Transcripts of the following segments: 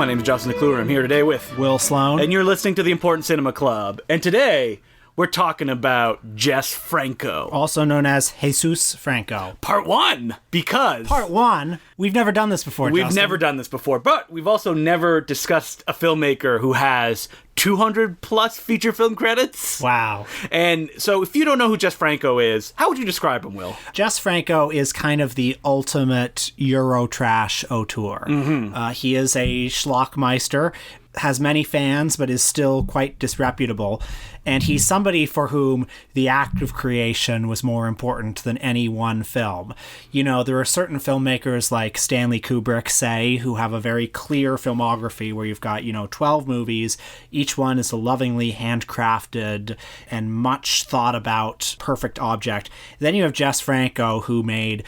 My name is Justin McClure. I'm here today with Will Sloan. And you're listening to the Important Cinema Club. And today, we're talking about Jess Franco. Also known as Jesus Franco. Part 1, because... Part 1? We've never done this before, We've Justin. never done this before, but we've also never discussed a filmmaker who has 200 plus feature film credits. Wow. And so if you don't know who Jess Franco is, how would you describe him, Will? Jess Franco is kind of the ultimate Eurotrash auteur. Mm-hmm. He is a schlockmeister, has many fans, but is still quite disreputable. And he's somebody for whom the act of creation was more important than any one film. You know, there are certain filmmakers like Stanley Kubrick, say, who have a very clear filmography where you've got, 12 movies. Each one is a lovingly handcrafted and much thought about perfect object. Then you have Jess Franco, who made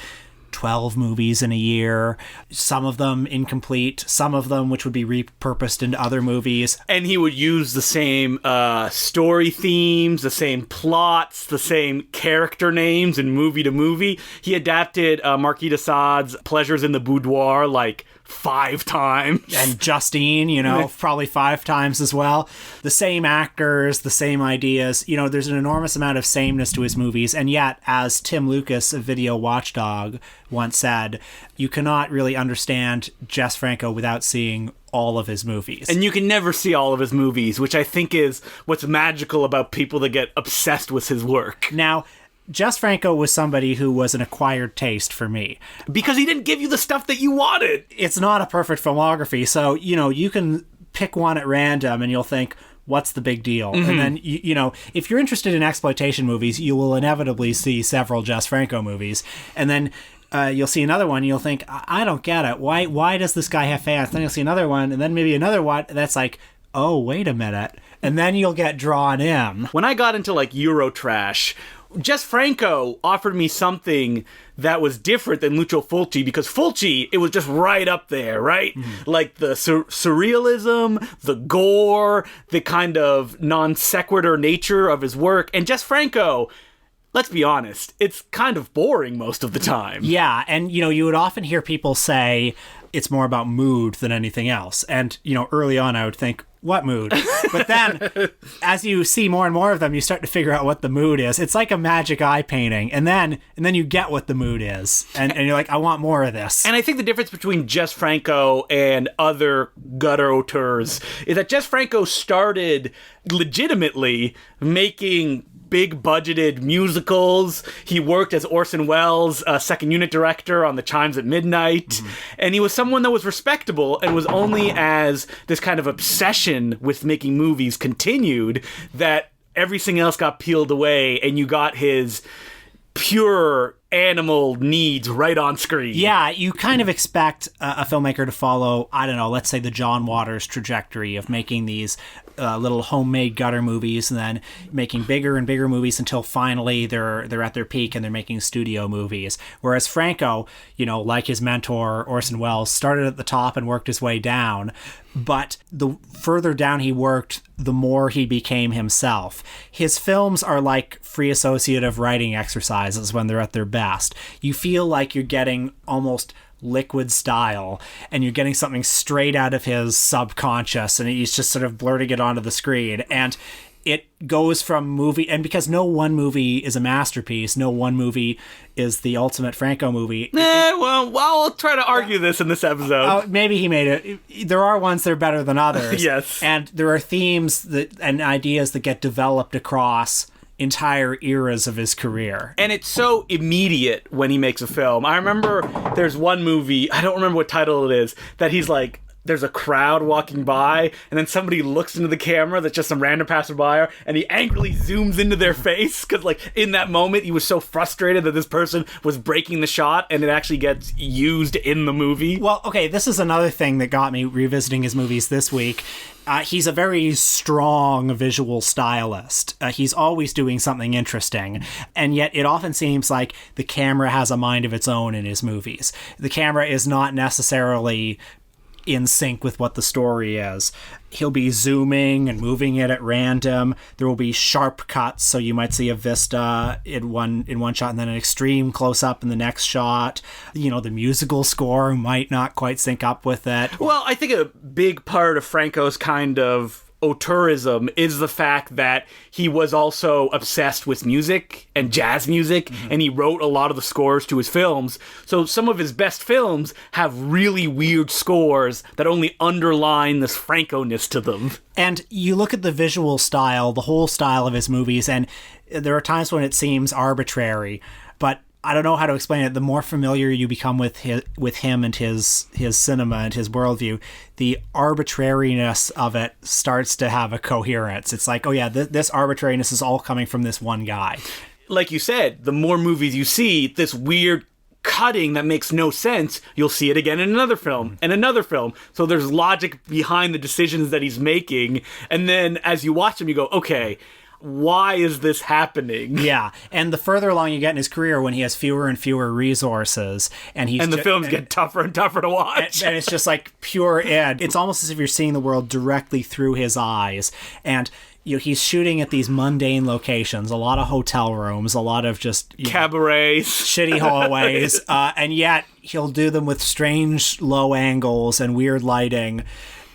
12 movies in a year, some of them incomplete, some of them which would be repurposed into other movies. And he would use the same story themes, the same plots, the same character names in movie to movie. He adapted Marquis de Sade's Pleasures in the Boudoir like 5 times. And Justine, probably 5 times as well. The same actors, the same ideas. There's an enormous amount of sameness to his movies. And yet, as Tim Lucas of Video Watchdog once said, you cannot really understand Jess Franco without seeing all of his movies. And you can never see all of his movies, which I think is what's magical about people that get obsessed with his work. Now, Jess Franco was somebody who was an acquired taste for me. Because he didn't give you the stuff that you wanted. It's not a perfect filmography, so, you can pick one at random and you'll think, what's the big deal? Mm-hmm. And then, if you're interested in exploitation movies, you will inevitably see several Jess Franco movies. And then you'll see another one and you'll think, I don't get it. Why does this guy have fans? Then you'll see another one and then maybe another one that's like, oh, wait a minute. And then you'll get drawn in. When I got into Eurotrash, Jess Franco offered me something that was different than Lucio Fulci, because Fulci, it was just right up there, right? Mm-hmm. Like the surrealism, the gore, the kind of non sequitur nature of his work. And Jess Franco, let's be honest, it's kind of boring most of the time. Yeah, and you would often hear people say it's more about mood than anything else. And, early on I would think, what mood? But then, as you see more and more of them, you start to figure out what the mood is. It's like a magic eye painting. And then you get what the mood is. And you're like, I want more of this. And I think the difference between Jess Franco and other gutter auteurs is that Jess Franco started legitimately making big budgeted musicals. He worked as Orson Welles' second unit director on The Chimes at Midnight. Mm-hmm. And he was someone that was respectable, and was only as this kind of obsession with making movies continued that everything else got peeled away and you got his pure animal needs right on screen. Yeah, you kind of expect a filmmaker to follow, I don't know, let's say the John Waters trajectory of making these little homemade gutter movies and then making bigger and bigger movies until finally they're at their peak and they're making studio movies. Whereas Franco, like his mentor Orson Welles, started at the top and worked his way down. But the further down he worked, the more he became himself. His films are like free associative writing exercises when they're at their best. You feel like you're getting almost liquid style and you're getting something straight out of his subconscious and he's just sort of blurting it onto the screen. And it goes from movie, and because no one movie is a masterpiece, no one movie is the ultimate Franco movie. Well, I'll try to argue this in this episode. Maybe he made it. There are ones that are better than others. Yes. And there are themes and ideas that get developed across entire eras of his career. And it's so immediate when he makes a film. I remember there's one movie, I don't remember what title it is, that he's like, there's a crowd walking by, and then somebody looks into the camera that's just some random passerby, and he angrily zooms into their face, because in that moment he was so frustrated that this person was breaking the shot, and it actually gets used in the movie. Well, okay, this is another thing that got me revisiting his movies this week. He's a very strong visual stylist. He's always doing something interesting. And yet it often seems like the camera has a mind of its own in his movies. The camera is not necessarily in sync with what the story is. He'll be zooming and moving it at random. There will be sharp cuts, so you might see a vista in one shot and then an extreme close-up in the next shot. You know, the musical score might not quite sync up with it. Well, I think a big part of Franco's kind of auteurism is the fact that he was also obsessed with music and jazz music, and he wrote a lot of the scores to his films. So some of his best films have really weird scores that only underline this Franco-ness to them. And you look at the visual style, the whole style of his movies, and there are times when it seems arbitrary, but I don't know how to explain it. The more familiar you become with him and his cinema and his worldview, the arbitrariness of it starts to have a coherence. It's like, oh yeah, this arbitrariness is all coming from this one guy. Like you said, the more movies you see, this weird cutting that makes no sense, you'll see it again in another film and another film. So there's logic behind the decisions that he's making. And then as you watch them, you go, okay, why is this happening? Yeah, and the further along you get in his career, when he has fewer and fewer resources, and the films get tougher and tougher to watch, and it's just like pure ed. It's almost as if you're seeing the world directly through his eyes, and he's shooting at these mundane locations, a lot of hotel rooms, a lot of just cabarets, shitty hallways, and yet he'll do them with strange low angles and weird lighting.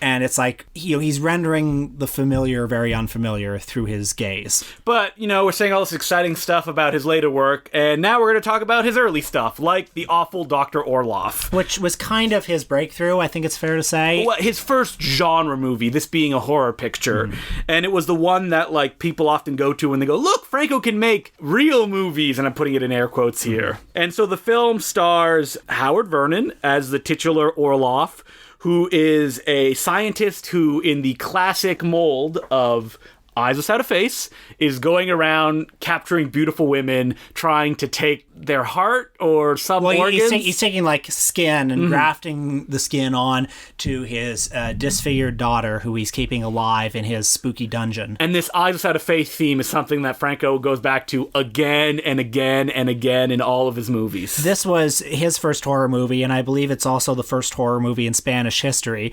And it's like, he's rendering the familiar very unfamiliar through his gaze. But, we're saying all this exciting stuff about his later work, and now we're going to talk about his early stuff, like The Awful Dr. Orloff. Which was kind of his breakthrough, I think it's fair to say. Well, his first genre movie, this being a horror picture. And it was the one that, people often go to when they go, look, Franco can make real movies, and I'm putting it in air quotes here. And so the film stars Howard Vernon as the titular Orloff, who is a scientist who, in the classic mold of Eyes Without a Face, is going around capturing beautiful women, trying to take their heart or some organs. He's taking skin and grafting the skin on to his disfigured daughter, who he's keeping alive in his spooky dungeon. And this Eyes Without a Face theme is something that Franco goes back to again and again and again in all of his movies. This was his first horror movie, and I believe it's also the first horror movie in Spanish history.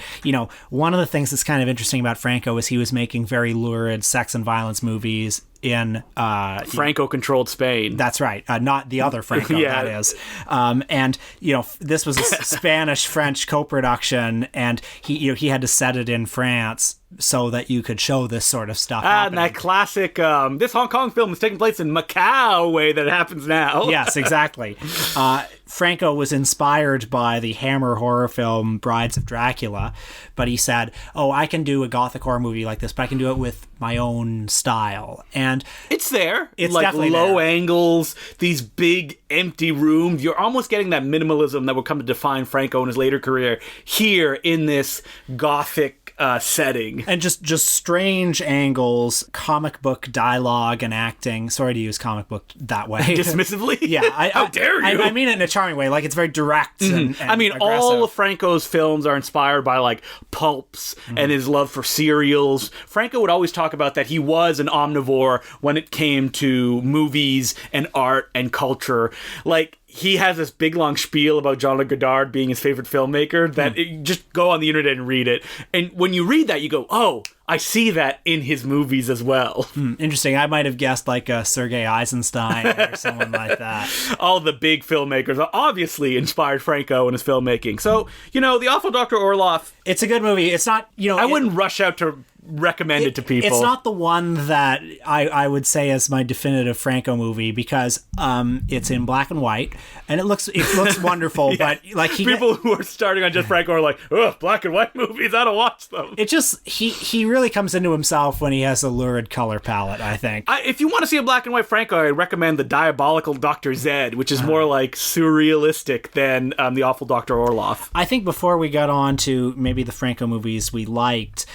One of the things that's kind of interesting about Franco is he was making very lurid sex and violence movies in Franco-controlled Spain. That's right. Not the other Franco, yeah. That is. And, this was a Spanish-French co-production, and he had to set it in France so that you could show this sort of stuff happening. And that classic, this Hong Kong film is taking place in Macau way that it happens now. Yes, exactly. Franco was inspired by the Hammer horror film Brides of Dracula, but he said, I can do a gothic horror movie like this, but I can do it with my own style. And it's there. It's definitely low there. angles, these big empty rooms. You're almost getting that minimalism that would come to define Franco in his later career here in this gothic setting. And just strange angles, comic book dialogue and acting. Sorry to use comic book that way. Dismissively? Yeah. How dare you? I mean it in a charming way. It's very direct and aggressive. All of Franco's films are inspired by pulps and his love for cereals. Franco would always talk about that he was an omnivore when it came to movies and art and culture. He has this big long spiel about Jean-Luc Godard being his favorite filmmaker that just go on the internet and read it. And when you read that, you go, oh, I see that in his movies as well. Interesting. I might have guessed Sergei Eisenstein or someone like that. All the big filmmakers obviously inspired Franco in his filmmaking. So, The Awful Dr. Orloff. It's a good movie. It's not, I wouldn't rush out to recommend it to people. It's not the one that I would say is my definitive Franco movie because it's in black and white and it looks wonderful. Yeah. But people who are starting on just Franco are like, ugh, black and white movies, I don't watch them. It just he really comes into himself when he has a lurid color palette, I think. If you want to see a black and white Franco, I recommend The Diabolical Dr. Zed, which is more surrealistic than The Awful Dr. Orloff. I think before we got on to maybe the Franco movies we liked,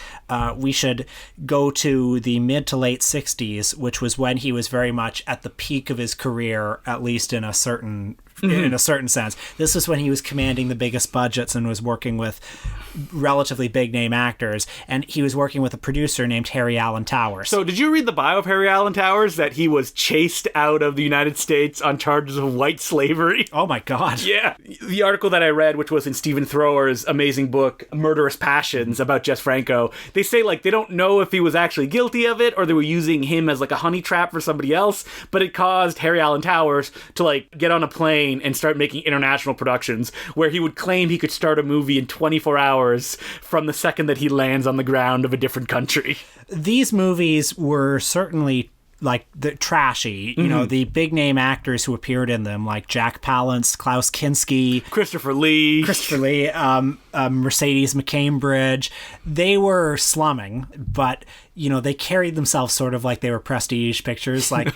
we should go to the mid to late 60s, which was when he was very much at the peak of his career, at least in a certain in a certain sense. This was when he was commanding the biggest budgets and was working with relatively big name actors, and he was working with a producer named Harry Alan Towers. So did you read the bio of Harry Alan Towers, that he was chased out of the United States on charges of white slavery? Oh my God. Yeah. The article that I read, which was in Stephen Thrower's amazing book, Murderous Passions, about Jess Franco, they say, like, they don't know if he was actually guilty of it or they were using him as, like, a honey trap for somebody else, but it caused Harry Alan Towers to, like, get on a plane and start making international productions where he would claim he could start a movie in 24 hours from the second that he lands on the ground of a different country. These movies were certainly like trashy, you know, the big name actors who appeared in them, like Jack Palance, Klaus Kinski, Christopher Lee, Mercedes McCambridge. They were slumming, but you know, they carried themselves sort of like they were prestige pictures, like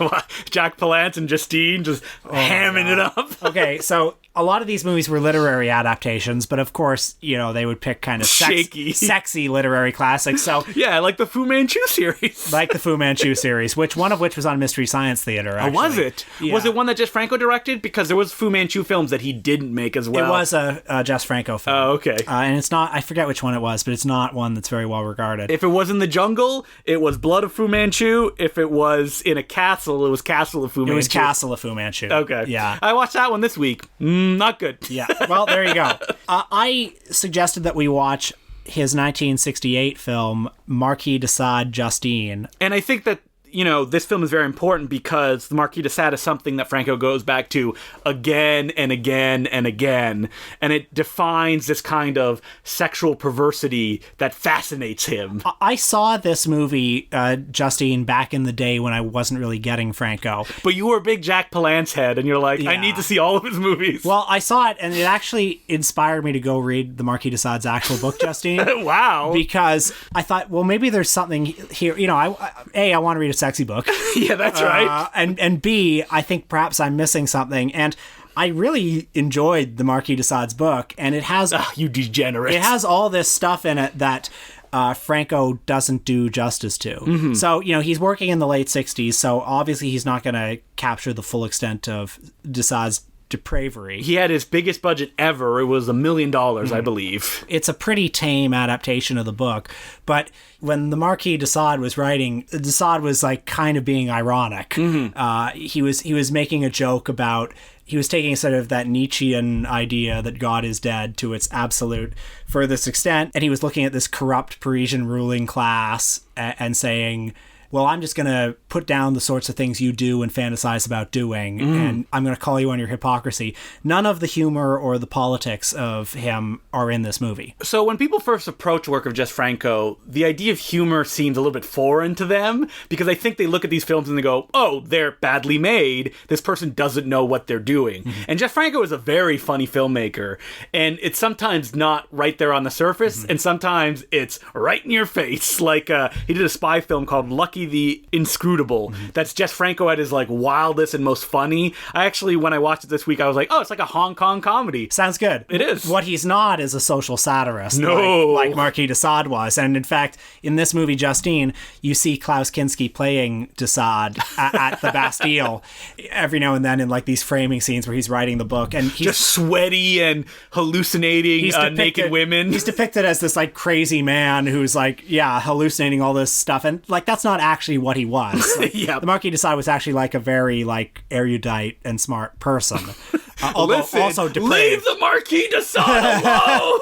Jack Palance and Justine just hamming it up. Okay, so a lot of these movies were literary adaptations, but of course, you know, they would pick kind of sexy literary classics. So yeah, like the Fu Manchu series. Like the Fu Manchu series, one of which was on Mystery Science Theater, actually. Oh, was it? Yeah. Was it one that Jess Franco directed? Because there was Fu Manchu films that he didn't make as well. It was a Jess Franco film. Oh, okay. And it's not, I forget which one it was, but it's not one that's very well regarded. If it was in the jungle, it was Blood of Fu Manchu. If it was in a castle, it was Castle of Fu Manchu. It was Castle of Fu Manchu. Okay. Yeah. I watched that one this week. Not good. Yeah. Well, there you go. I suggested that we watch his 1968 film, Marquis de Sade, Justine. And I think that, you know, this film is very important because the Marquis de Sade is something that Franco goes back to again and again and again. And it defines this kind of sexual perversity that fascinates him. I saw this movie, Justine, back in the day when I wasn't really getting Franco. But you were a big Jack Palance head, and you're like, yeah. I need to see all of his movies. Well, I saw it, and it actually inspired me to go read the Marquis de Sade's actual book, Justine. Wow. Because I thought, well, maybe there's something here. You know, I want to read a sexy book. Yeah, that's right. And B, I think perhaps I'm missing something. And I really enjoyed the Marquis de Sade's book, and it has... you degenerate. It has all this stuff in it that Franco doesn't do justice to. Mm-hmm. So, you know, he's working in the late 60s, so obviously he's not going to capture the full extent of de Sade's depravery. He had his biggest budget ever. It was $1 million, I believe. It's a pretty tame adaptation of the book, but when the Marquis de Sade was writing, de Sade was like kind of being ironic. Mm-hmm. He was making a joke about, he was taking sort of that Nietzschean idea that God is dead to its absolute furthest extent, and he was looking at this corrupt Parisian ruling class and saying, well, I'm just going to put down the sorts of things you do and fantasize about doing, and I'm going to call you on your hypocrisy. None of the humor or the politics of him are in this movie. So when people first approach work of Jess Franco, the idea of humor seems a little bit foreign to them, because I think they look at these films and they go, oh, they're badly made. This person doesn't know what they're doing. Mm-hmm. And Jess Franco is a very funny filmmaker, and it's sometimes not right there on the surface, and sometimes it's right in your face. Like, he did a spy film called Lucky the Inscrutable. That's Jess Franco at his like wildest and most funny. I actually, when I watched it this week, I was like, oh, it's like a Hong Kong comedy. Sounds good. It is. What he's not is a social satirist. No. Like Marquis de Sade was. And in fact, in this movie, Justine, you see Klaus Kinski playing de Sade at the Bastille every now and then in like these framing scenes where he's writing the book. And he's just sweaty and hallucinating naked women. He's depicted as this like crazy man who's like, yeah, hallucinating all this stuff. And like, that's not actually what he was. Like, yeah. The Marquis de Sade was actually like a very like erudite and smart person. Although Listen, also depraved. Leave the Marquis de Sade alone!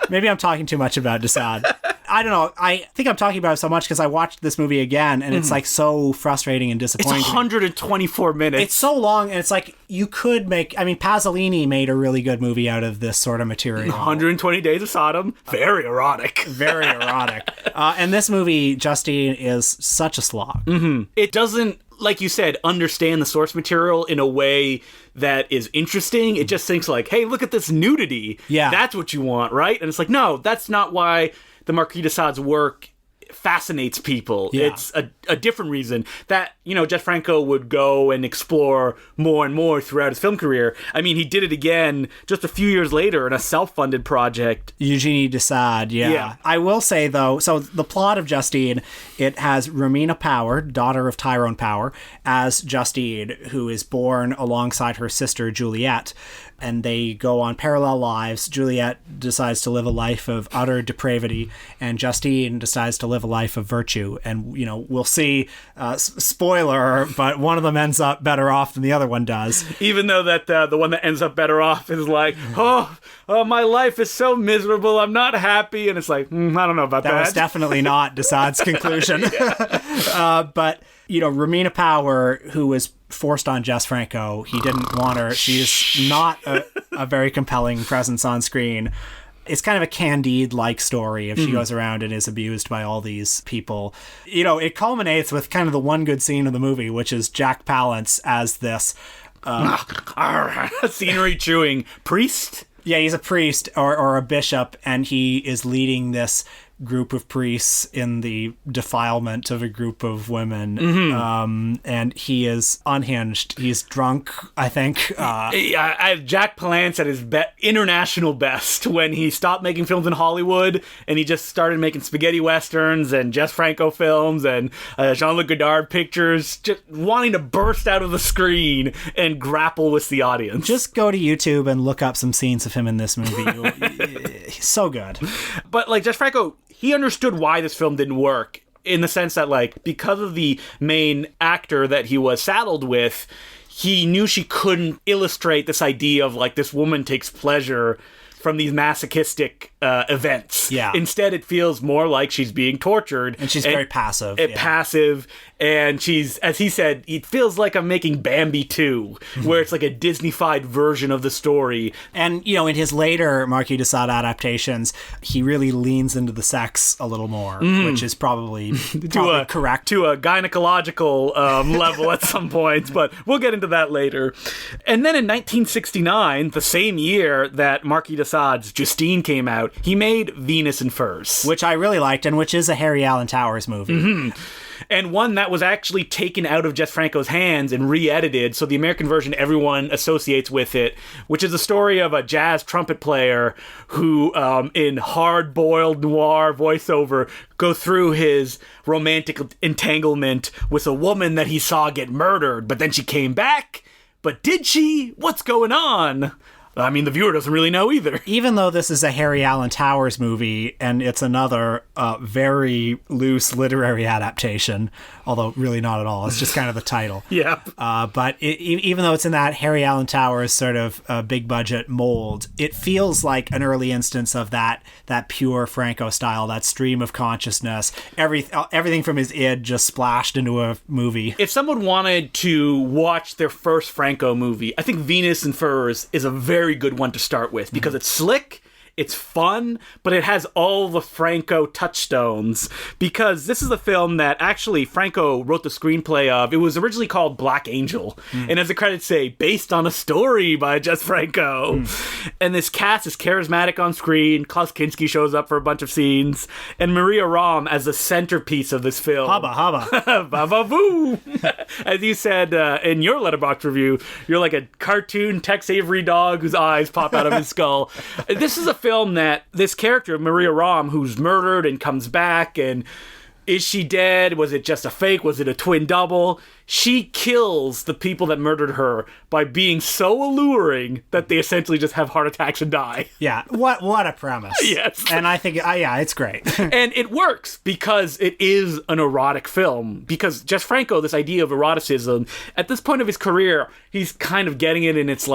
Maybe I'm talking too much about de Sade. I don't know. I think I'm talking about it so much because I watched this movie again, and it's like so frustrating and disappointing. It's 124 minutes. It's so long, and it's like you could make... I mean, Pasolini made a really good movie out of this sort of material. 120 Days of Sodom. Very erotic. Very erotic. And this movie, Justine, is such a slog. Mm-hmm. It doesn't, like you said, understand the source material in a way that is interesting. It just thinks like, hey, look at this nudity. Yeah. That's what you want, right? And it's like, no, that's not why the Marquis de Sade's work fascinates people. Yeah. It's a different reason that, Jess Franco would go and explore more and more throughout his film career. I mean, he did it again just a few years later in a self-funded project. Eugenie de Sade, yeah. I will say, though, so the plot of Justine, it has Romina Power, daughter of Tyrone Power, as Justine, who is born alongside her sister Juliet, and they go on parallel lives. Juliet decides to live a life of utter depravity, and Justine decides to live a life of virtue. And, we'll see, spoiler, but one of them ends up better off than the other one does. Even though that the one that ends up better off is like, oh, my life is so miserable, I'm not happy. And it's like, I don't know about that. That was definitely not de Sade's conclusion. But, Romina Power, who was forced on Jess Franco, he didn't want her. She's not a very compelling presence on screen. It's kind of a Candide-like story if she goes around and is abused by all these people. It culminates with kind of the one good scene of the movie, which is Jack Palance as this scenery chewing priest. Yeah, he's a priest or a bishop, and he is leading this group of priests in the defilement of a group of women. And he is unhinged. He's drunk, I think. Jack Palance at his international best when he stopped making films in Hollywood and he just started making spaghetti westerns and Jess Franco films and Jean-Luc Godard pictures, just wanting to burst out of the screen and grapple with the audience. Just go to YouTube and look up some scenes of him in this movie. He's so good. But Jess Franco, he understood why this film didn't work, in the sense that, because of the main actor that he was saddled with, he knew she couldn't illustrate this idea of, this woman takes pleasure from these masochistic events. Yeah. Instead, it feels more like she's being tortured. And she's very passive. Passive. And she's, as he said, it feels like I'm making Bambi 2, where it's like a Disney-fied version of the story. And, in his later Marquis de Sade adaptations, he really leans into the sex a little more, which is probably correct. To a gynecological level at some points, but we'll get into that later. And then in 1969, the same year that Marquis de Sade's Justine came out, he made Venus in Furs. Which I really liked, and which is a Harry Alan Towers movie. And one that was actually taken out of Jess Franco's hands and re-edited, so the American version everyone associates with it, which is the story of a jazz trumpet player who, in hard-boiled noir voiceover, go through his romantic entanglement with a woman that he saw get murdered, but then she came back. But did she? What's going on? I mean, the viewer doesn't really know either. Even though this is a Harry Alan Towers movie, and it's another very loose literary adaptation, although really not at all. It's just kind of the title. Yeah. But even though it's in that Harry Alan Towers sort of big budget mold, it feels like an early instance of that pure Franco style, that stream of consciousness, everything from his id just splashed into a movie. If someone wanted to watch their first Franco movie, I think Venus in Furs is a very good one to start with, because it's slick, it's fun, but it has all the Franco touchstones, because this is a film that actually Franco wrote the screenplay of. It was originally called Black Angel, and as the credits say, based on a story by Jess Franco. And this cast is charismatic on screen. Klaus Kinski shows up for a bunch of scenes, and Maria Rom as the centerpiece of this film. Hubba hubba. Baba boo! As you said in your Letterboxd review, you're like a cartoon Tex Avery dog whose eyes pop out of his skull. This is a film that this character, Maria Rom, who's murdered and comes back, and is she dead? Was it just a fake? Was it a twin double? She kills the people that murdered her by being so alluring that they essentially just have heart attacks and die. Yeah, what a premise. Yes. And I think, it's great. And it works because it is an erotic film. Because Jess Franco, this idea of eroticism, at this point of his career, he's kind of getting it in its,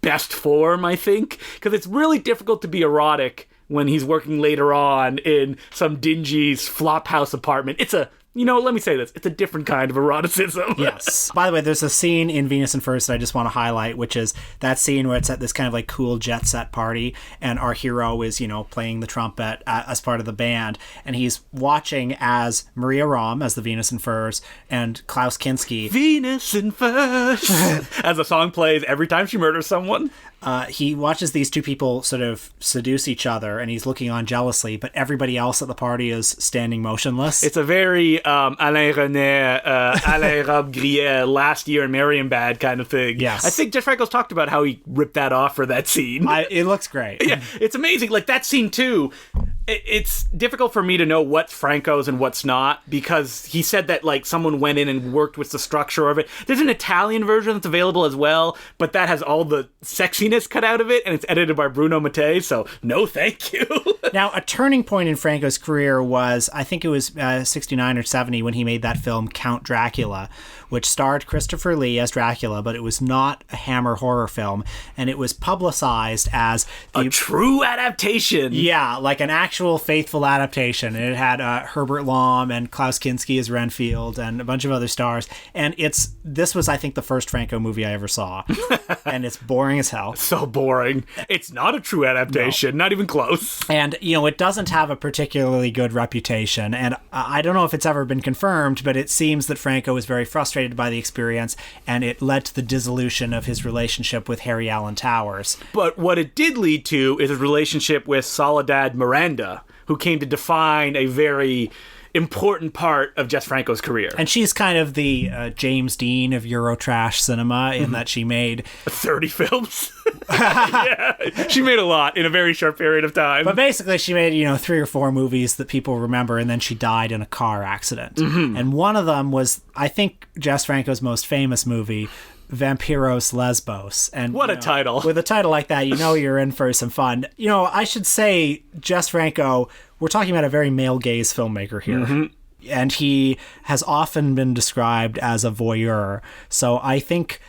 best form, I think. Because it's really difficult to be erotic when he's working later on in some dingy flophouse apartment. It's a let me say this. It's a different kind of eroticism. Yes. By the way, there's a scene in Venus and Furs that I just want to highlight, which is that scene where it's at this kind of like cool jet set party, and our hero is, playing the trumpet as part of the band, and he's watching as Maria Rom, as the Venus and Furs, and Klaus Kinski. Venus and Furs. As the song plays every time she murders someone. He watches these two people sort of seduce each other, and he's looking on jealously, but everybody else at the party is standing motionless. It's a very Alain René, Alain Robbe-Grillet, Last Year in Marienbad kind of thing. Yes. I think Jess Franco's talked about how he ripped that off for that scene. It looks great. Yeah, it's amazing. Like, that scene, too, it's difficult for me to know what's Franco's and what's not, because he said that, like, someone went in and worked with the structure of it. There's an Italian version that's available as well, but that has all the sexiness cut out of it, and it's edited by Bruno Mattei, so no thank you. Now, a turning point in Franco's career was, I think it was 69 or 70, when he made that film Count Dracula, which starred Christopher Lee as Dracula, but it was not a Hammer horror film, and it was publicized as a true adaptation. Yeah, like an actual faithful adaptation. And it had Herbert Lom and Klaus Kinski as Renfield and a bunch of other stars, and this was, I think, the first Franco movie I ever saw, and it's boring as hell. So boring. It's not a true adaptation, not even close. And, it doesn't have a particularly good reputation, and I don't know if it's ever been confirmed, but it seems that Franco was very frustrated by the experience, and it led to the dissolution of his relationship with Harry Alan Towers. But what it did lead to is his relationship with Soledad Miranda, who came to define a very important part of Jess Franco's career. And she's kind of the James Dean of Eurotrash cinema in that she made 30 films. Yeah, she made a lot in a very short period of time. But basically she made, 3 or 4 movies that people remember, and then she died in a car accident. Mm-hmm. And one of them was, I think, Jess Franco's most famous movie, Vampyros, Lesbos. And what a title. With a title like that, you're in for some fun. I should say, Jess Franco, we're talking about a very male gaze filmmaker here. Mm-hmm. And he has often been described as a voyeur. So I think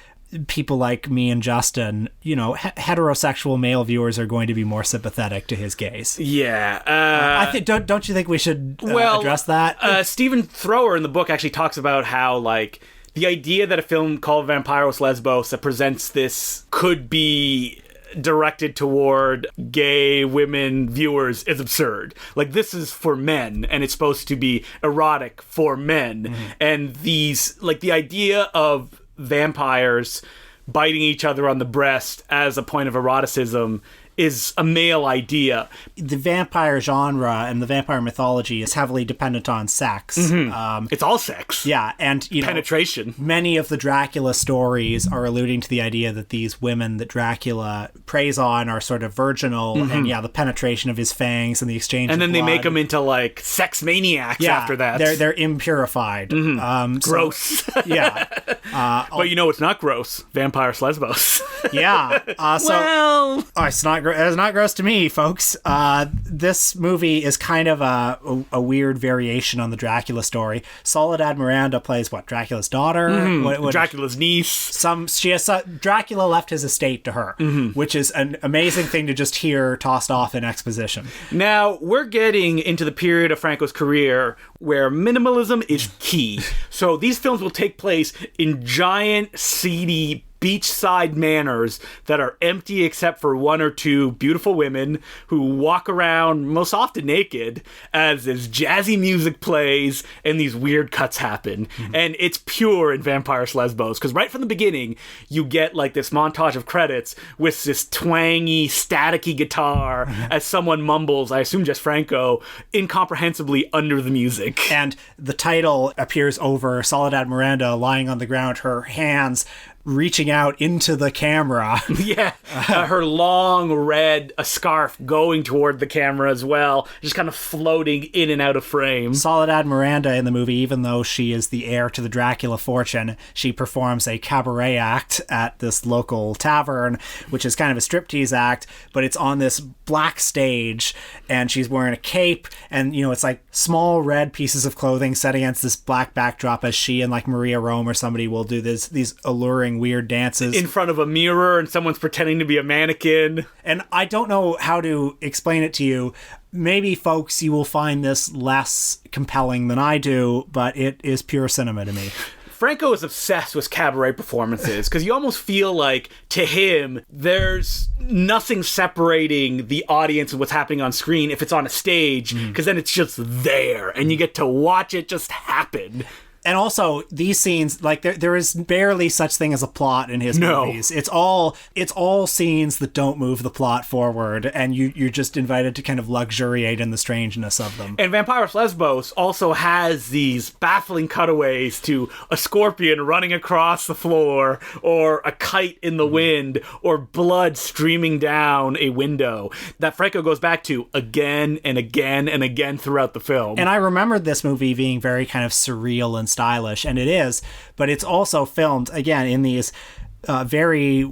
people like me and Justin, heterosexual male viewers are going to be more sympathetic to his gaze. Yeah. I think don't you think we should address that? Stephen Thrower in the book actually talks about how, like, the idea that a film called Vampyros Lesbos that presents this could be directed toward gay women viewers is absurd. Like, this is for men, and it's supposed to be erotic for men. Mm-hmm. And these, like, the idea of vampires biting each other on the breast as a point of eroticism is a male idea. The vampire genre and the vampire mythology is heavily dependent on sex. Mm-hmm. It's all sex. Yeah, and penetration. Many of the Dracula stories are alluding to the idea that these women that Dracula preys on are sort of virginal, and the penetration of his fangs and the exchange. And then of blood. They make them into like sex maniacs after that. They're impurified. Mm-hmm. Gross. Yeah. But it's not gross. Vampyros Lesbos. Yeah. It's not gross to me, folks. This movie is kind of a weird variation on the Dracula story. Soledad Miranda plays Dracula's daughter? Mm-hmm. Dracula's niece. Dracula left his estate to her, which is an amazing thing to just hear tossed off in exposition. Now, we're getting into the period of Franco's career where minimalism is key. So these films will take place in giant, seedy beachside manors that are empty except for 1 or 2 beautiful women who walk around most often naked as this jazzy music plays and these weird cuts happen. Mm-hmm. And it's pure in Vampyros Lesbos, because right from the beginning you get like this montage of credits with this twangy, staticky guitar as someone mumbles, I assume Jess Franco, incomprehensibly under the music. And the title appears over Soledad Miranda lying on the ground, her hands reaching out into the camera. Yeah. Her long red scarf going toward the camera as well, just kind of floating in and out of frame. Soledad Miranda in the movie, even though she is the heir to the Dracula fortune, she performs a cabaret act at this local tavern, which is kind of a striptease act, but it's on this black stage, and she's wearing a cape, and it's like small red pieces of clothing set against this black backdrop as she and like Maria Rome or somebody will do these alluring weird dances in front of a mirror, and someone's pretending to be a mannequin. And I don't know how to explain it to you. maybe, folks, you will find this less compelling than I do, but it is pure cinema to me. Franco is obsessed with cabaret performances because you almost feel like, to him, there's nothing separating the audience and what's happening on screen if it's on a stage, because then it's just there and you get to watch it just happen. And also, these scenes, like, there is barely such thing as a plot in his movies. It's all scenes that don't move the plot forward, and you're just invited to kind of luxuriate in the strangeness of them. And Vampyros Lesbos also has these baffling cutaways to a scorpion running across the floor, or a kite in the wind, or blood streaming down a window that Franco goes back to again and again and again throughout the film. And I remembered this movie being very kind of surreal and stylish, and it is, but it's also filmed again in these very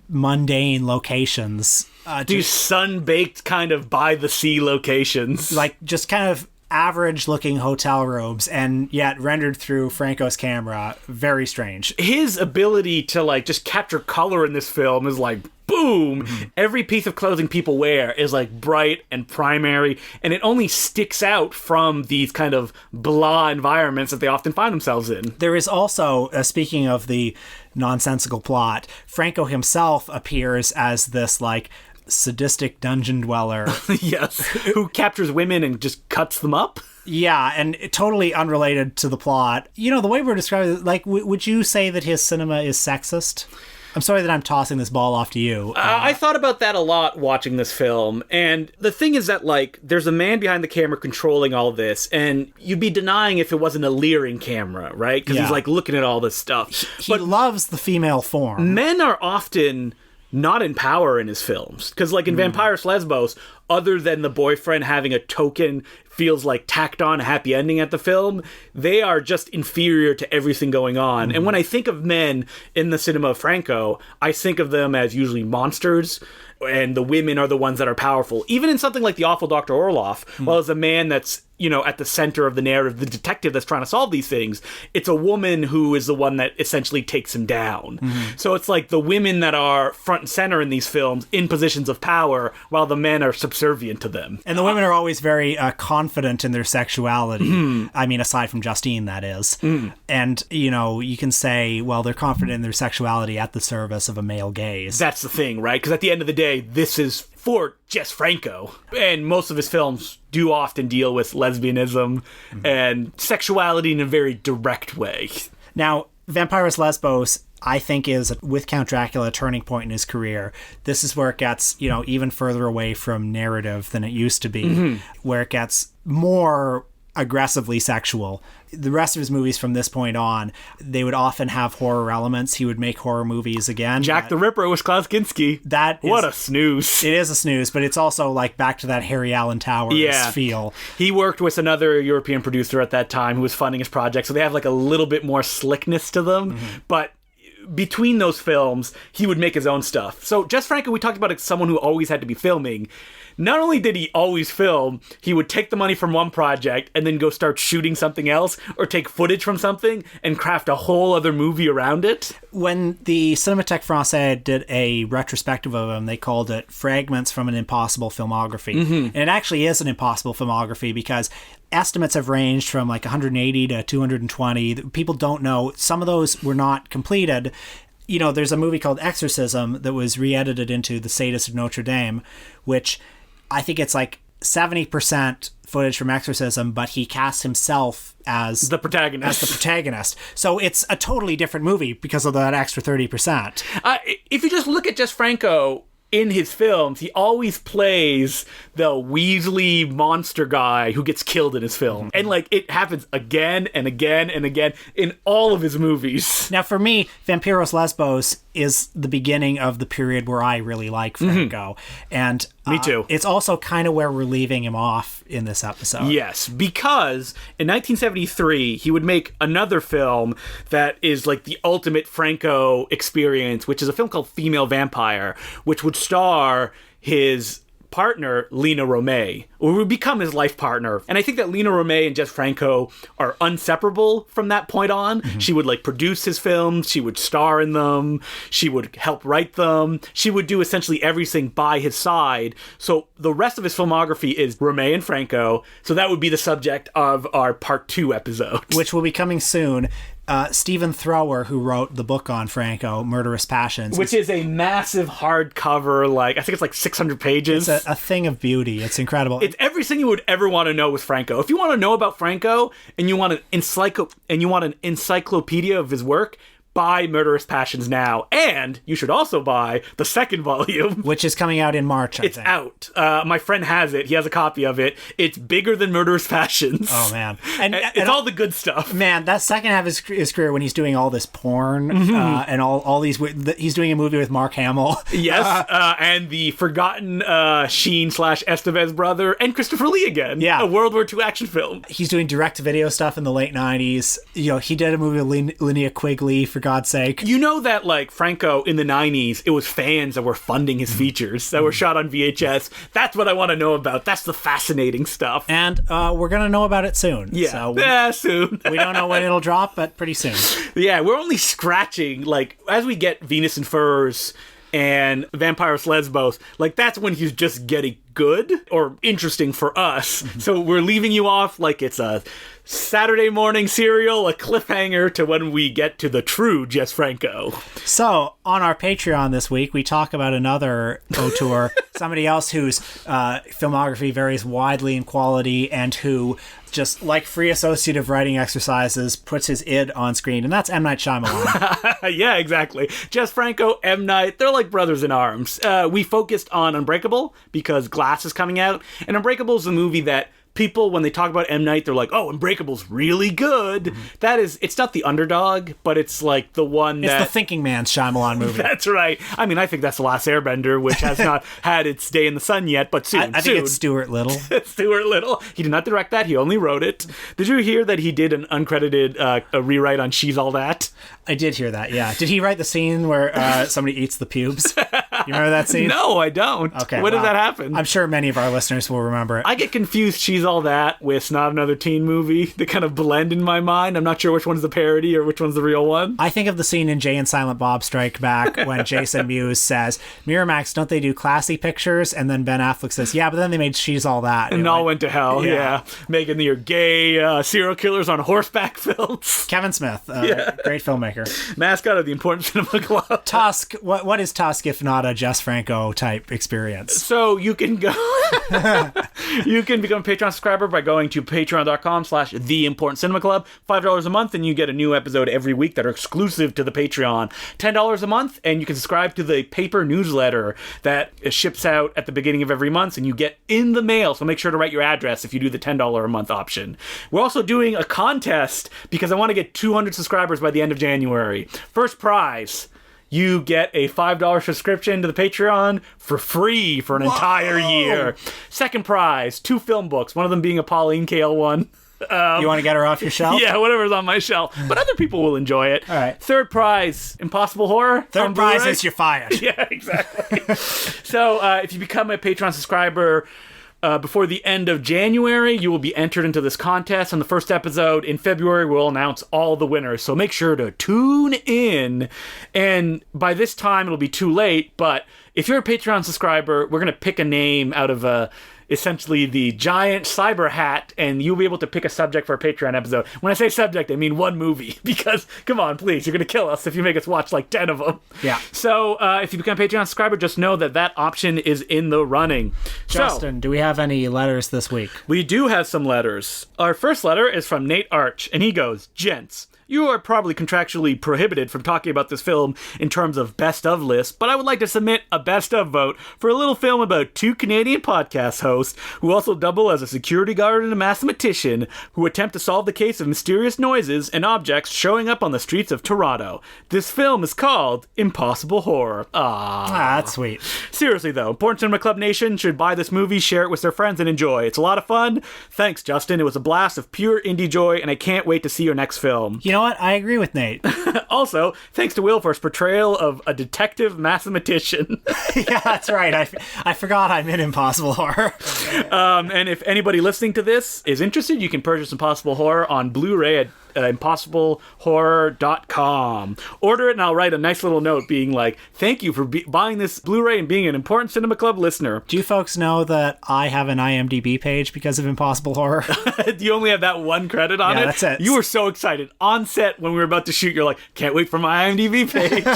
mundane locations, these sun-baked kind of by the sea locations, like just kind of average looking hotel rooms, and yet rendered through Franco's camera. Very strange. His ability to like just capture color in this film is like boom. Every piece of clothing people wear is like bright and primary, and it only sticks out from these kind of blah environments that they often find themselves in. There is also, speaking of the nonsensical plot, Franco himself appears as this like sadistic dungeon dweller. Yes, who captures women and just cuts them up. Yeah, and totally unrelated to the plot. You know, the way we're describing it, like, would you say that his cinema is sexist? I'm sorry that I'm tossing this ball off to you. I thought about that a lot watching this film, and the thing is that, like, there's a man behind the camera controlling all this, and you'd be denying if it wasn't a leering camera, right? Because he's, like, looking at all this stuff. He loves the female form. Men are often not in power in his films. Because, like, in Vampyros Lesbos, other than the boyfriend having a token, feels like tacked on happy ending at the film, they are just inferior to everything going on. And when I think of men in the cinema of Franco, I think of them as usually monsters, and the women are the ones that are powerful. Even in something like The Awful Dr. Orloff, well, as a man that's, you know, at the center of the narrative, the detective that's trying to solve these things, it's a woman who is the one that essentially takes him down. So it's like the women that are front and center in these films in positions of power, while the men are subservient to them. And the women are always very confident in their sexuality. I mean, aside from Justine, that is. And, you know, you can say, well, they're confident in their sexuality at the service of a male gaze. That's the thing, right? Because at the end of the day, this is for Jess Franco. And most of his films do often deal with lesbianism and sexuality in a very direct way. Now, Vampyros Lesbos, I think, is, with Count Dracula, a turning point in his career. This is where it gets, you know, even further away from narrative than it used to be, where it gets more aggressively sexual. The rest of his movies from this point on, they would often have horror elements. He would make horror movies again. Jack the Ripper was Klaus Kinski. What a snooze. It is a snooze, but it's also like back to that Harry Allen Towers feel. He worked with another European producer at that time who was funding his project, so they have like a little bit more slickness to them. But between those films, he would make his own stuff. So Jess Franco, we talked about as someone who always had to be filming. Not only did he always film, he would take the money from one project and then go start shooting something else, or take footage from something and craft a whole other movie around it. When the Cinémathèque Française did a retrospective of him, they called it Fragments from an Impossible Filmography. And it actually is an impossible filmography, because estimates have ranged from like 180 to 220. People don't know. Some of those were not completed. You know, there's a movie called Exorcism that was re-edited into The Sadist of Notre Dame, which I think it's like 70% footage from Exorcism, but he casts himself as the protagonist. So it's a totally different movie because of that extra 30%. If you just look at Jess Franco in his films, he always plays the Weasley monster guy who gets killed in his film. And like, it happens again and again and again in all of his movies. Now for me, Vampyros Lesbos is the beginning of the period where I really like Franco. And me too. It's also kind of where we're leaving him off in this episode. Yes, because in 1973, he would make another film that is like the ultimate Franco experience, which is a film called Female Vampire, which would star his partner, Lena Romay, or would become his life partner. And I think that Lena Romay and Jess Franco are inseparable from that point on. She would like produce his films, she would star in them, she would help write them, she would do essentially everything by his side. So the rest of his filmography is Romay and Franco, so that would be the subject of our part 2 episode. Which will be coming soon. Stephen Thrower, who wrote the book on Franco, Murderous Passions. Which is a massive hardcover, like, I think it's like 600 pages. It's a thing of beauty. It's incredible. It's everything you would ever want to know with Franco. If you want to know about Franco and you want an encyclopedia of his work, buy Murderous Passions now. And you should also buy the second volume. Which is coming out in March, I think. It's out. My friend has it. He has a copy of it. It's bigger than Murderous Passions. Oh, man. And it's all the good stuff. Man, that second half of his career when he's doing all this porn and all these... He's doing a movie with Mark Hamill. Yes, and the forgotten Sheen/Estevez brother and Christopher Lee again. Yeah. A World War II action film. He's doing direct-to-video stuff in the late 90s. You know, he did a movie with Linnea Quigley, for God's sake. You know that, like, Franco, in the 90s, it was fans that were funding his features that were shot on VHS. That's what I want to know about. That's the fascinating stuff. And we're going to know about it soon. Yeah, soon. We don't know when it'll drop, but pretty soon. Yeah, we're only scratching, like, as we get Venus and Furs and Vampyros Lesbos, like, that's when he's just getting good or interesting for us. So we're leaving you off like it's a Saturday morning serial, a cliffhanger to when we get to the true Jess Franco. So on our Patreon this week, we talk about another auteur, somebody else whose filmography varies widely in quality and who, just like free associative writing exercises, puts his id on screen, and that's M. Night Shyamalan. Yeah, exactly. Jess Franco, M. Night, they're like brothers in arms. We focused on Unbreakable because Glass is coming out, and Unbreakable is a movie that people, when they talk about M. Night, they're like, oh, Unbreakable's really good. That is, it's not the underdog, but it's like the one that... It's the thinking man's Shyamalan movie. That's right. I mean, I think that's The Last Airbender, which has not had its day in the sun yet, but soon. I think it's Stuart Little. Stuart Little. He did not direct that. He only wrote it. Did you hear that he did an uncredited a rewrite on She's All That? I did hear that, yeah. Did he write the scene where somebody eats the pubes? You remember that scene? No, I don't. Okay. When did that happen? I'm sure many of our listeners will remember it. I get confused She's All That with Not Another Teen Movie. They kind of blend in my mind. I'm not sure which one's the parody or which one's the real one. I think of the scene in Jay and Silent Bob Strike Back when Jason Mewes says, Miramax, don't they do classy pictures? And then Ben Affleck says, yeah, but then they made She's All That. And all went to hell, yeah. Making your gay serial killers on horseback films. Kevin Smith, great filmmaker. Mascot of the Important Cinema Club. Tusk, what is Tusk if not a Jess Franco type experience? So you can go... You can become a Patreon subscriber by going to patreon.com/The Important Cinema Club. $5 a month, and you get a new episode every week that are exclusive to the Patreon. $10 a month, and you can subscribe to the paper newsletter that ships out at the beginning of every month, and you get in the mail, so make sure to write your address if you do the $10 a month option. We're also doing a contest because I want to get 200 subscribers by the end of January. First prize, you get a $5 subscription to the Patreon for free for an entire year. Second prize, 2 film books, one of them being a Pauline Kael one. You want to get her off your shelf? Yeah, whatever's on my shelf. But other people will enjoy it. All right. Third prize, Impossible Horror. Third prize is you're fired. Yeah, exactly. So if you become a Patreon subscriber... before the end of January, you will be entered into this contest. On the first episode in February, we'll announce all the winners. So make sure to tune in. And by this time, it'll be too late. But if you're a Patreon subscriber, we're going to pick a name out of essentially the giant cyber hat, and you'll be able to pick a subject for a Patreon episode. When I say subject, I mean one movie, because, come on, please, you're going to kill us if you make us watch like 10 of them. Yeah. So if you become a Patreon subscriber, just know that that option is in the running. Justin, do we have any letters this week? We do have some letters. Our first letter is from Nate Arch, and he goes, Gents, you are probably contractually prohibited from talking about this film in terms of best of lists, but I would like to submit a best of vote for a little film about 2 Canadian podcast hosts who also double as a security guard and a mathematician who attempt to solve the case of mysterious noises and objects showing up on the streets of Toronto. This film is called Impossible Horror. That's sweet. Seriously though, Important Cinema Club Nation should buy this movie, share it with their friends, and enjoy. It's a lot of fun. Thanks, Justin. It was a blast of pure indie joy, and I can't wait to see your next film. You know what? I agree with Nate. Also, thanks to Will for his portrayal of a detective mathematician. Yeah, that's right. I forgot I'm in Impossible Horror. And if anybody listening to this is interested, you can purchase Impossible Horror on Blu-ray at impossiblehorror.com. Order it and I'll write a nice little note being like, thank you for buying this Blu-ray and being an Important Cinema Club listener. Do you folks know that I have an IMDb page because of Impossible Horror? Do you only have that one credit on it? Yeah, that's it. You were so excited. On set when we were about to shoot, you're like, can't wait for my IMDb page.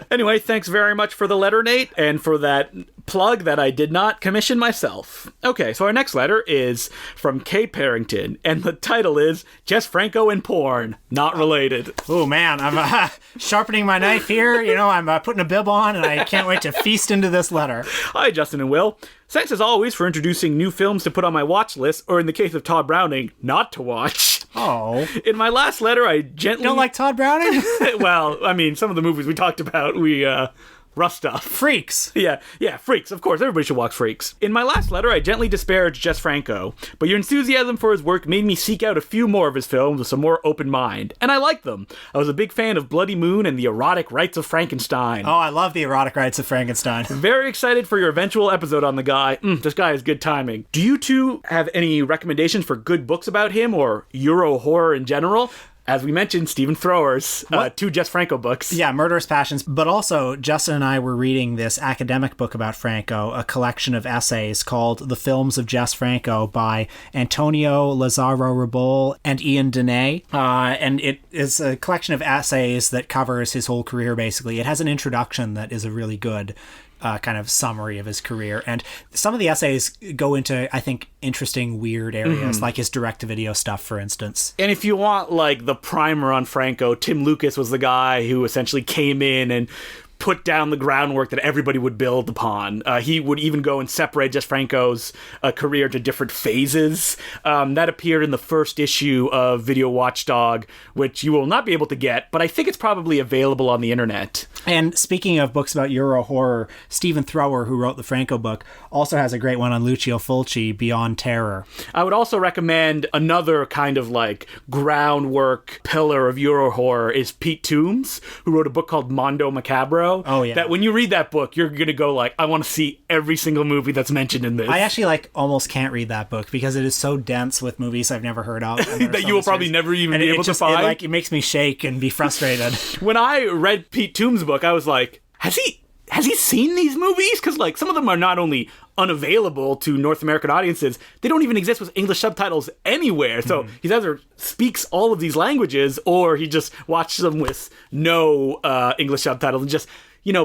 Anyway, thanks very much for the letter, Nate, and for that plug that I did not commission myself. Okay, so our next letter is from Kay Parrington, and the title is Jess Franco and Porn. Not related. Oh, man, I'm sharpening my knife here. You know, I'm putting a bib on, and I can't wait to feast into this letter. Hi, Justin and Will. Thanks as always for introducing new films to put on my watch list, or in the case of Todd Browning, not to watch. Oh. In my last letter, I gently... You don't like Todd Browning? Well, I mean, some of the movies we talked about, rough stuff. Freaks. Yeah, Freaks. Of course, everybody should watch Freaks. In my last letter, I gently disparaged Jess Franco, but your enthusiasm for his work made me seek out a few more of his films with some more open mind, and I liked them. I was a big fan of Bloody Moon and The Erotic Rites of Frankenstein. Oh, I love The Erotic Rites of Frankenstein. Very excited for your eventual episode on the guy. This guy has good timing. Do you two have any recommendations for good books about him or Euro horror in general? As we mentioned, Stephen Thrower's 2 Jess Franco books. Yeah, Murderous Passions. But also, Justin and I were reading this academic book about Franco, a collection of essays called The Films of Jess Franco by Antonio Lazaro-Ribol and Ian Dene. And it is a collection of essays that covers his whole career, basically. It has an introduction that is a really good kind of summary of his career. And some of the essays go into, I think, interesting, weird areas, like his direct-to-video stuff, for instance. And if you want, like, the primer on Franco, Tim Lucas was the guy who essentially came in and put down the groundwork that everybody would build upon. He would even go and separate Jess Franco's career to different phases. That appeared in the first issue of Video Watchdog, which you will not be able to get, but I think it's probably available on the internet. And speaking of books about Euro horror, Stephen Thrower, who wrote the Franco book, also has a great one on Lucio Fulci, Beyond Terror. I would also recommend another kind of like groundwork pillar of Euro horror is Pete Toombs, who wrote a book called Mondo Macabro. Oh, yeah. That when you read that book, you're going to go like, I want to see every single movie that's mentioned in this. I actually almost can't read that book because it is so dense with movies I've never heard of. That you will probably never even be able to find. It makes me shake and be frustrated. When I read Pete Toombs' book, I was like, has he seen these movies? Because like some of them are not only unavailable to North American audiences, they don't even exist with English subtitles anywhere. So he either speaks all of these languages or he just watched them with no English subtitles and just,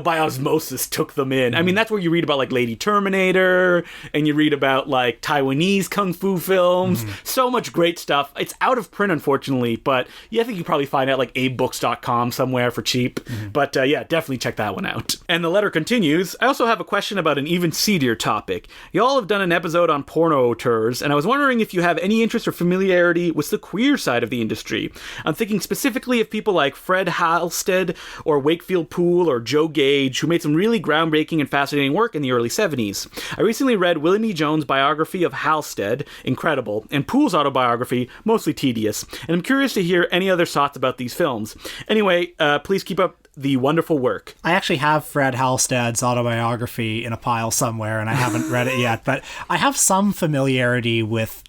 by osmosis took them in. I mean, that's where you read about like Lady Terminator and you read about like Taiwanese kung fu films. So much great stuff. It's out of print, unfortunately, but I think you probably find it at like abebooks.com somewhere for cheap. But yeah, definitely check that one out. And the letter continues. I also have a question about an even seedier topic. Y'all have done an episode on porno auteurs, and I was wondering if you have any interest or familiarity with the queer side of the industry. I'm thinking specifically of people like Fred Halstead or Wakefield Poole or Joe Gage, who made some really groundbreaking and fascinating work in the early 70s. I recently read William E. Jones' biography of Halstead, incredible, and Poole's autobiography, mostly tedious, and I'm curious to hear any other thoughts about these films. Anyway, please keep up the wonderful work. I actually have Fred Halstead's autobiography in a pile somewhere, and I haven't read it yet, but I have some familiarity with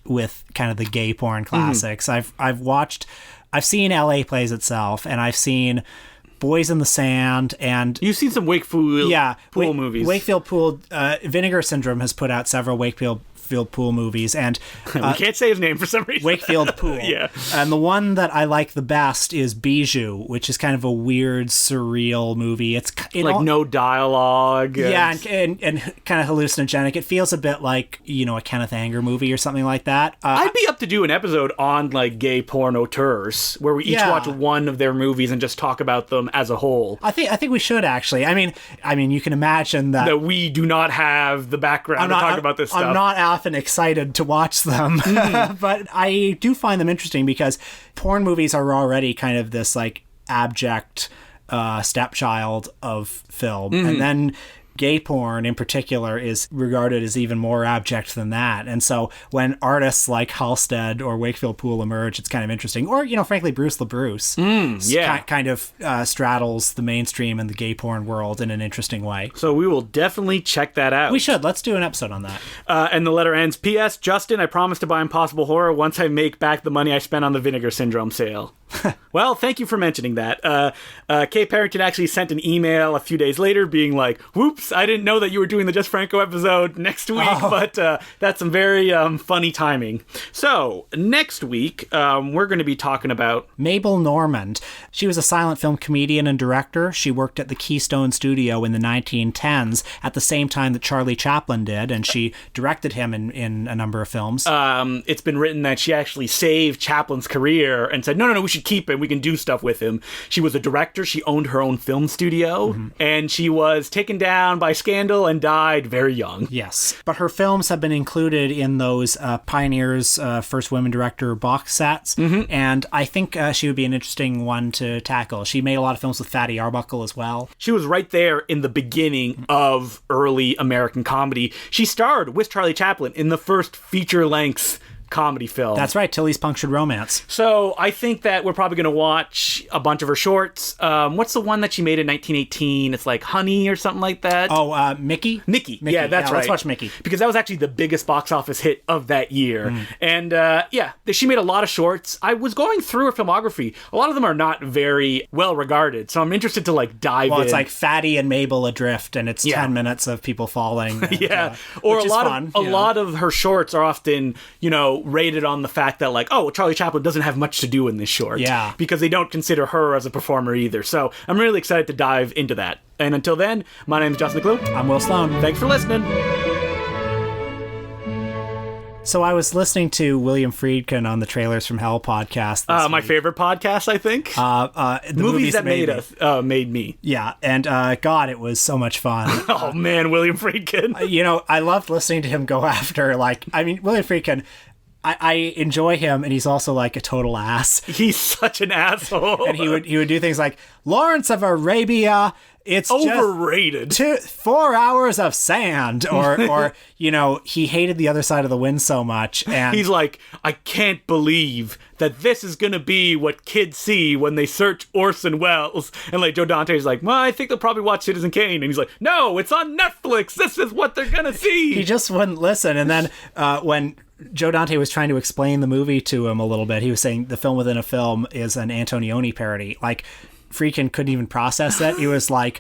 kind of the gay porn classics. I've seen LA Plays Itself, and I've seen Boys in the Sand, and you've seen some Wakefield Poole movies. Wakefield Poole, Vinegar Syndrome has put out several Wakefield Poole movies, and we can't say his name for some reason. Wakefield Poole. Yeah. And the one that I like the best is Bijou, which is kind of a weird, surreal movie. It's like no dialogue. Yeah, and kind of hallucinogenic. It feels a bit like, a Kenneth Anger movie or something like that. I'd be up to do an episode on like gay porn auteurs, where we each watch one of their movies and just talk about them as a whole. I think we should actually. I mean, you can imagine that we do not have the background to talk about this stuff. I'm not often excited to watch them, but I do find them interesting because porn movies are already kind of this like abject stepchild of film, and then gay porn in particular is regarded as even more abject than that. And so when artists like Halstead or Wakefield Poole emerge, it's kind of interesting. Or, frankly, Bruce LaBruce kind of straddles the mainstream and the gay porn world in an interesting way. So we will definitely check that out. We should. Let's do an episode on that. And the letter ends, P.S. Justin, I promise to buy Impossible Horror once I make back the money I spent on the Vinegar Syndrome sale. Well, thank you for mentioning that. Kay Parrington actually sent an email a few days later being like, whoops, I didn't know that you were doing the Jess Franco episode next week, but that's some very funny timing. So, next week, we're going to be talking about Mabel Normand. She was a silent film comedian and director. She worked at the Keystone Studio in the 1910s at the same time that Charlie Chaplin did, and she directed him in a number of films. It's been written that she actually saved Chaplin's career and said, no, we should keep him. We can do stuff with him. She was a director. She owned her own film studio, and she was taken down by scandal and died very young. Yes. But her films have been included in those Pioneers First Women Director box sets, and I think she would be an interesting one to tackle. She made a lot of films with Fatty Arbuckle as well. She was right there in the beginning of early American comedy. She starred with Charlie Chaplin in the first feature-length comedy film. That's right, Tilly's Punctured Romance. So I think that we're probably going to watch a bunch of her shorts. What's the one that she made in 1918? It's like Honey or something like that. Oh, Mickey? Mickey. Yeah, that's right. Let's watch Mickey. Because that was actually the biggest box office hit of that year. And she made a lot of shorts. I was going through her filmography. A lot of them are not very well regarded. So I'm interested to dive in. Well, it's like Fatty and Mabel Adrift, and it's 10 minutes of people falling. And, or a lot of her shorts are often, rated on the fact that Charlie Chaplin doesn't have much to do in this short. Yeah. Because they don't consider her as a performer either. So I'm really excited to dive into that. And until then, my name is Justin McClue. I'm Will Sloan. Thanks for listening. So I was listening to William Friedkin on the Trailers from Hell podcast. My favorite podcast, I think. The movies that made me. Yeah, and God, it was so much fun. Oh man, William Friedkin. I loved listening to him go after William Friedkin. I enjoy him, and he's also a total ass. He's such an asshole. And he would do things like Lawrence of Arabia. It's overrated. Just 4 hours of sand, or he hated The Other Side of the Wind so much, and he's like, I can't believe that this is gonna be what kids see when they search Orson Welles. And Joe Dante's like, well, I think they'll probably watch Citizen Kane, and he's like, no, it's on Netflix. This is what they're gonna see. He just wouldn't listen. And then when Joe Dante was trying to explain the movie to him a little bit, he was saying the film within a film is an Antonioni parody. Friedkin couldn't even process it. He was like,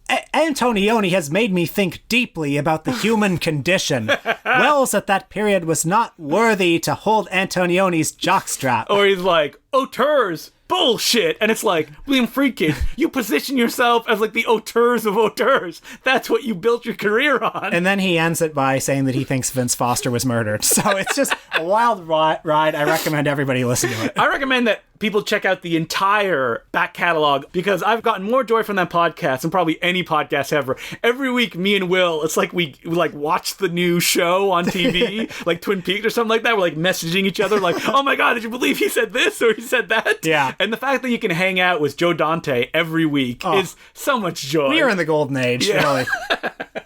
Antonioni has made me think deeply about the human condition. Wells at that period was not worthy to hold Antonioni's jockstrap. Or he's like, auteurs, bullshit. And it's like, William Friedkin, you position yourself as the auteurs of auteurs. That's what you built your career on. And then he ends it by saying that he thinks Vince Foster was murdered. So it's just a wild ride. I recommend everybody listen to it. I recommend that people check out the entire back catalog, because I've gotten more joy from that podcast than probably any podcast ever. Every week, me and Will, it's like we watch the new show on TV, like Twin Peaks or something like that. We're messaging each other oh my God, did you believe he said this or he said that? Yeah. And the fact that you can hang out with Joe Dante every week is so much joy. We are in the golden age, really.